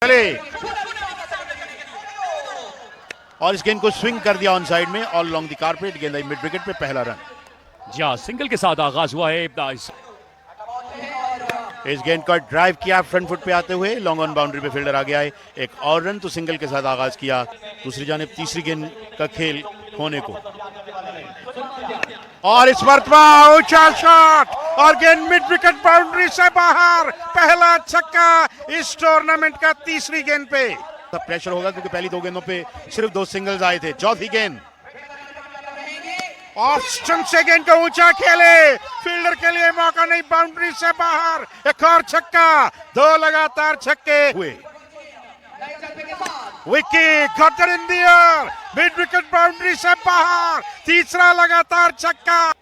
चले और इस गेंद को स्विंग कर दिया ऑन साइड में ऑल लॉन्ग द कारपेट। गेंद आई मिड विकेट पे, पहला रन। जी हाँ, सिंगल के साथ आगाज हुआ है। इस गेंद का ड्राइव किया फ्रंट फुट पे आते हुए, लॉन्ग ऑन बाउंड्री पे फील्डर आ गया है। एक और रन तो सिंगल के साथ आगाज किया। दूसरी जानिब तीसरी गेंद का खेल होने को, और इस मरतबा ऊंचा शॉट और गेंद मिड विकेट बाउंड्री से बाहर। पहला छक्का इस टूर्नामेंट का तीसरी गेंद पे। प्रेशर होगा क्योंकि पहली दो गेंदों पे सिर्फ 2 सिंगल्स आए थे। चौथी गेंद ऑफ स्टंप से गेंद को ऊंचा खेले, फील्डर के लिए मौका नहीं, बाउंड्री से बाहर। एक और छक्का, 2 लगातार छक्के हुए। Wicket got in the air, mid wicket boundary से बाहर, तीसरा लगातार छक्का।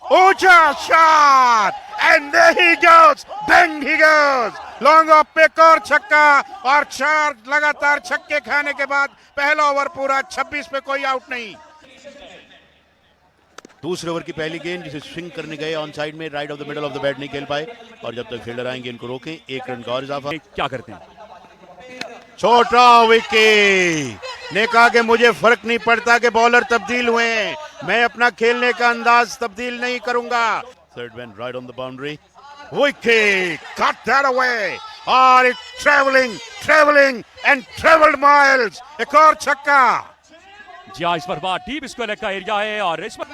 ऊंचा shot and there he goes, bang he goes, long off पे एक और छक्का। और 4 लगातार छक्के खाने के बाद पहला ओवर पूरा, 26 पे कोई आउट नहीं। दूसरे ओवर की पहली गेंद जिसे स्विंग करने गए ऑन साइड में, right of the middle of the bat नहीं खेल पाए, और जब तक फील्डर आएंगे इनको रोकें। 1 रन का और इजाफा। क्या करते हैं? छोटा विकेट ने कहा कि मुझे फर्क नहीं पड़ता कि बॉलर तब्दील हुए हैं, मैं अपना खेलने का अंदाज तब्दील नहीं करूंगा। Third man right on the boundary, wicket cut that away, और it travelling and travelled miles. एक और छक्का। जी हाँ, इस पर बात डीप स्क्वायर का एरिया है और इस पर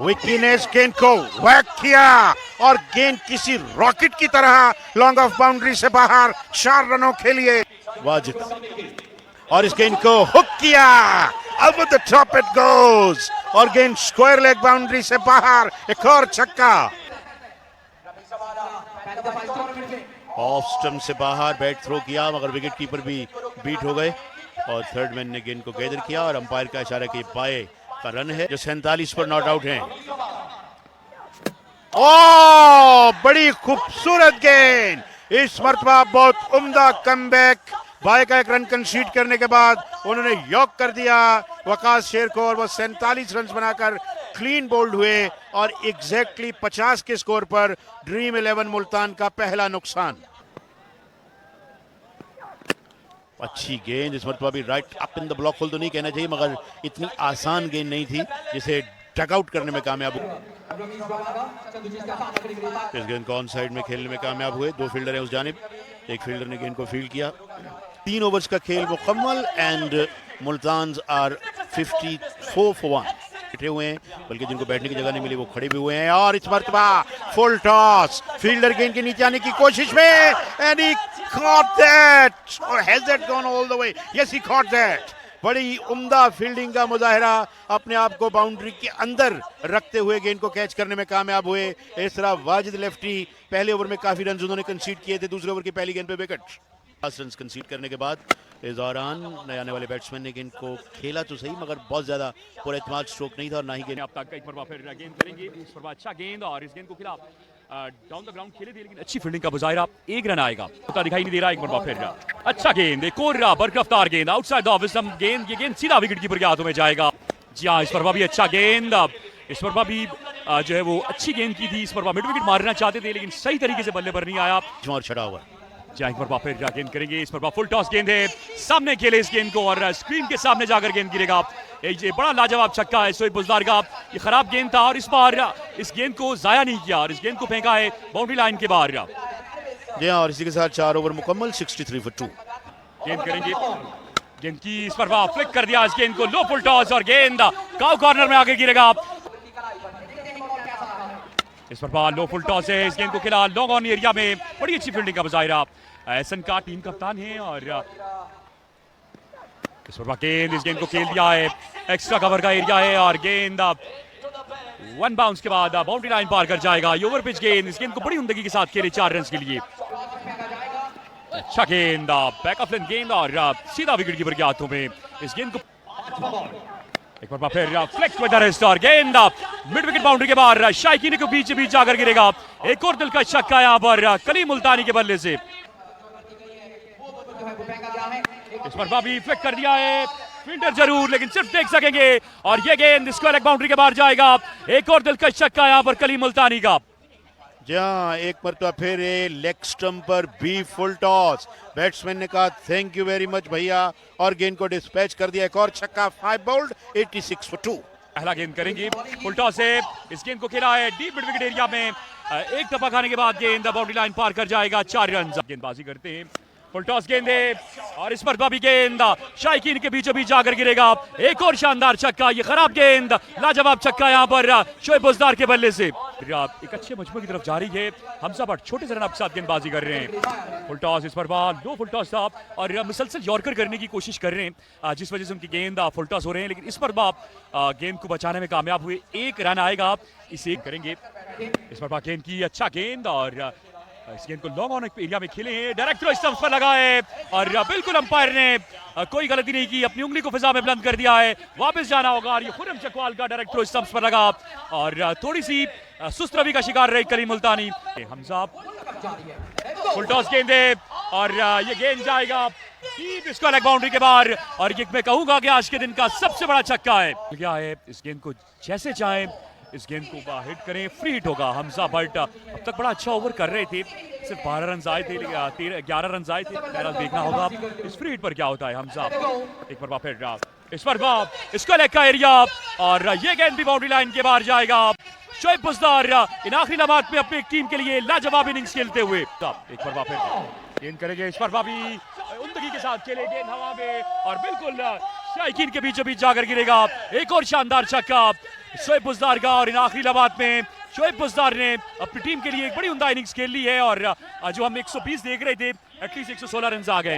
विक्की ने इस गेंद को वैक किया और गेंद किसी रॉकेट की तरह लॉन्ग ऑफ बाउंड्री से बाहर। 4 रनों के लिए वाजिद, और इस गेंद को हुक किया, अब द टॉप इट गोज, और गेंद स्क्वायर लेग बाउंड्री से बाहर। एक और छक्का ऑफ स्टंप से बाहर, बैट थ्रो किया मगर विकेट कीपर भी बीट हो गए, और थर्ड मैन ने गेंद को गैदर किया और अंपायर का इशारा कि बाय का रन है, जो 47 पर नॉट आउट हैं। ओ बड़ी खूबसूरत गेंद, इस मरतबा बहुत उम्दा कमबैक। बाय का 1 रन कंसीड करने के बाद उन्होंने यॉक कर दिया वकास शेर को, और वो 47 रन बनाकर क्लीन बोल्ड हुए, और एग्जैक्टली 50 के स्कोर पर ड्रीम 11 मुल्तान का पहला नुकसान। अच्छी गेंद इस मरतबा भी right up in the block whole तो नहीं कहना चाहिए, मगर इतनी आसान गेंद नहीं थी जिसे डग आउट करने में कामयाब हुए। इस गेंद को ऑन साइड में खेलने में कामयाब हुए। 2 फील्डर हैं उस जानिब, एक फील्डर ने गेंद को फील्ड किया। 3 ओवर्स का खेल मुकम्मल, एंड मुल्तान आर 54 for 1 बैठे हुए हैं, बल्कि जिनको बैठने की जगह नहीं मिली वो खड़े भी हुए हैं। और इस मरतबा फुल टॉस, फील्डर गेंद के नीचे आने की कोशिश में, and he caught that, or has that gone all the way? Yes, he caught that. बड़ी उम्दा फील्डिंग का मुजाहिरा, अपने आप को बाउंड्री के अंदर रखते हुए गेंद को कैच करने में कामयाब हुए। इस तरह वाजिद लेफ्टी पहले ओवर में काफी रन उन्होंने कंसीड किए थे, दूसरे ओवर की पहली गेंद पे विकेट। 10 रन कंसीड करने के बाद इस दौरान नए आने वाले बैट्समैन ने गेंद को खेला तो सही, मगर बहुत ज्यादा पुरएतमाद स्ट्रोक नहीं था, और ना ही गेंद अब तक एक बार फिर गेंद करेंगे। इस पर अच्छा गेंद, और इस गेंद को खिलाफ डाउन द ग्राउंड खेले थे, लेकिन अच्छी फील्डिंग का मुजाहिरा। 1 रन आएगा, पता दिखाई नहीं दे रहा। एक बार फिर अच्छा गेंद, एक और बरकफ्तार गेंद आउटसाइड द ऑफ स्टंप गेंद, ये गेंद सीधा विकेट कीपर के हाथों में जाएगा। जी हाँ, इस पर भी अच्छा गेंद, इस पर भी जो है वो अच्छी गेंद की थी। इस पर मिड विकेट मारना चाहते थे, लेकिन सही तरीके से बल्ले पर नहीं आया। और छड़ा हुआ। एक बार फिर गेंद करेंगे। इस पर फुल टॉस गेंद है, सामने खेले इस गेंद को, और स्क्रीन के सामने जाकर गेंद गिरेगा। ये बड़ा लाजवाब छक्का है शोएब बुजदार का। ये खराब गेंद था, और इस बार इस गेंद को जाया नहीं किया, और इस गेंद को फेंका है बाउंड्री लाइन के बाहर। जी हाँ, और इसी के साथ 4 ओवर मुकम्मल, 63 for 2। गेंद करेंगे, गेंद की इस पर फ्लिक कर दिया इस गेंद को, लो फुल टॉस, और गेंद काउ कॉर्नर में आगे गिरेगा। इस पर लो फुल टॉस है, इस गेंद को खिला लॉन्ग ऑन एरिया में, बड़ी अच्छी फील्डिंग का मुजाहिरा। एहसन का टीम कप्तान है, और इस पर गेंद, इस गेंद को खेल दिया है, एक्स्ट्रा कवर का एरिया है, और गेंद 1 बाउंस के बाद बाउंड्री लाइन पार कर जाएगा। ओवर पिच गेंद, इस गेंद को बड़ी उम्दगी के साथ खेले 4 रन के लिए। अच्छा गेंद, बैक ऑफ लेंथ गेंद, और सीधा विकेट कीपर के हाथों में। इस गेंद को एक बार फिर फ्लेक्स विद द रिस्ट, और गेंद मिड विकेट बाउंड्री के बाहर, शाइकी के बीच बीच जाकर गिरेगा। एक और दिल का छक्का यहां पर कलीम मुल्तानी के बल्ले से। इस पर भी फ्लिक कर दिया है, फील्डर जरूर, लेकिन सिर्फ देख सकेंगे, और ये गेंद स्क्वायर लेग बाउंड्री के बाहर जाएगा। एक और दिलकश छक्का यहां पर कलीम मुल्तानी का। जी हाँ, एक मरतबा फिर लेग स्टंप पर बी फुल टॉस। बैट्समैन ने कहा थैंक यू वेरी मच भैया और गेंद को डिस्पैच कर दिया। एक और छक्का, 5 बॉल्ड, 86 for 2। पहला गेंद करेंगे फुल टॉस से। इस गेंद को खेला है डीप मिड विकेट एरिया में। एक टप्पा खाने के बाद गेंद बाउंड्री लाइन पार कर जाएगा। 4 रन। गेंदबाजी करते हैं, फुल टॉस गेंद है और इस पर भी गेंद शाइकीन के बीचों बीच जाकर गिरेगा। एक और शानदार छक्का। ये खराब गेंद, लाजवाब छक्का यहाँ पर शोएब बुज़दार के बल्ले से। एक अच्छे मजमू की तरफ जा रही है। हमजा भट्ट छोटे से रन के साथ गेंदबाजी कर रहे हैं। फुल टॉस, इस पर लो फुल टॉस था और मुसलसल यॉर्कर करने की कोशिश कर रहे हैं, जिस वजह से उनकी गेंद फुल टॉस हो रहे हैं। लेकिन इस पर गेंद को बचाने में कामयाब हुए। 1 रन आएगा, इसे करेंगे। इस पर गेंद की, अच्छा गेंद और इस गेंद को लॉन्ग ऑन एरिया में खेले हैं। डायरेक्ट थ्रो स्टंप्स पर लगा है और बिल्कुल अंपायर ने कोई गलती नहीं की, अपनी उंगली को फिजा में बुलंद कर दिया है। वापस जाना होगा और ये खुर्रम चकवाल का डायरेक्ट थ्रो स्टंप्स पर लगा और थोड़ी सी सुस्त रवि का शिकार रही कलीम मुल्तानी। हमजा फुल टॉस गेंद है और ये गेंद जाएगा डीप स्क्वायर लेग बाउंड्री के बाहर और ये मैं कहूंगा कि आज के दिन का सबसे बड़ा छक्का है। क्या है, इस गेंद को जैसे चाहें इस गेंद को हिट करें, फ्री हिट होगा। हमजा भट्ट अब तक बड़ा अच्छा ओवर कर रहे थे, सिर्फ 12 रन आए थे, 11 रन आए थे। बहरहाल देखना होगा इस फ्री हिट पर क्या होता है। हमजा एक बार फिर इस पर इसका लेग का एरिया और ये गेंद भी बाउंड्री लाइन के बाहर जाएगा। शोएब बुज़दार इन आखिरी लम्हात में अपनी टीम के लिए लाजवाब इनिंग्स खेलते हुए एक बार फिर गेंद करेंगे। इस पर भी उम्दगी के साथ खेले, गेंद हवा में और बिल्कुल शाइकीन के बीचों बीच जाकर गिरेगा। एक और शानदार छक्का शोएब बुज़दार का और इन आखिरी लम्हात में शोएब बुज़दार ने अपनी टीम के लिए एक बड़ी उम्दा इनिंग्स खेल ली है और जो हम 120 देख रहे थे, एटलीस्ट 116 रन आ गए।